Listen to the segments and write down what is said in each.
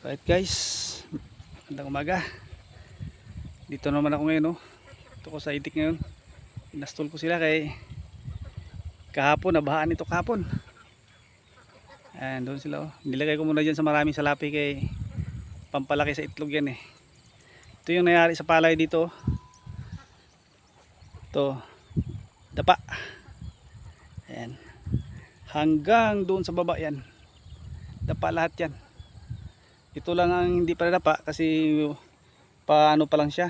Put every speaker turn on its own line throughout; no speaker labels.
Alright guys, magandang umaga. Dito naman ako ngayon, oh. Dito ko sa itik ngayon. Inastol ko sila kay kahapon, nabahaan ito kahapon. Ayan, doon sila, oh. Nilagay ko muna dyan sa maraming salapi kay pampalaki sa itlog yan eh. Ito yung nangyari sa palay dito. Ito, dapa. Ayan. Hanggang doon sa baba yan. Dapa lahat yan. Ito lang ang hindi pa nadapa kasi paano pa lang siya.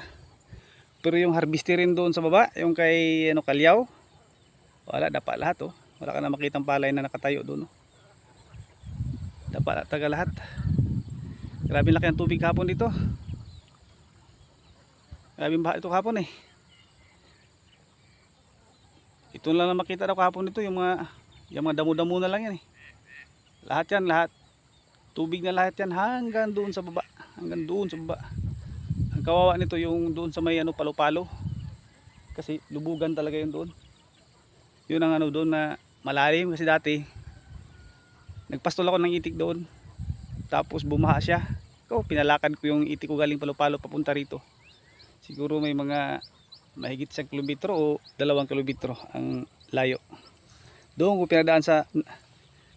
Pero yung harvester rin doon sa baba, yung kay Kalyaw, wala, dapa lahat oh. Wala ka na makitang palay na nakatayo doon oh. Dapa taga lahat. Grabe laki ng tubig kahapon dito. Grabe baha ito kahapon eh. Ito lang na makita daw kahapon dito, yung mga damo-damo na lang yan eh. Lahat yan, lahat. Tubig na lahat yan hanggang doon sa baba, hanggang doon sa baba. Ang kawawa nito yung doon sa may palo-palo, kasi lubugan talaga yun doon. Yun ang doon na malalim, kasi dati nagpastol ako ng itik doon, tapos bumaha siya. Pinalakad ko yung itik ko galing palo-palo papunta rito. Siguro may mga mahigit 1 kilometro o 2 kilometro ang layo. Doon ko pinadaan sa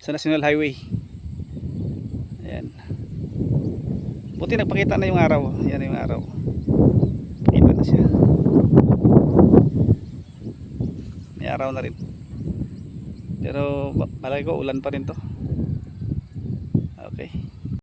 National Highway. Ayan. Buti nagpakita na yung araw. Ayan yung araw. Pakita na siya. May araw na rin. Pero malaki ko ulan pa rin to. Okay.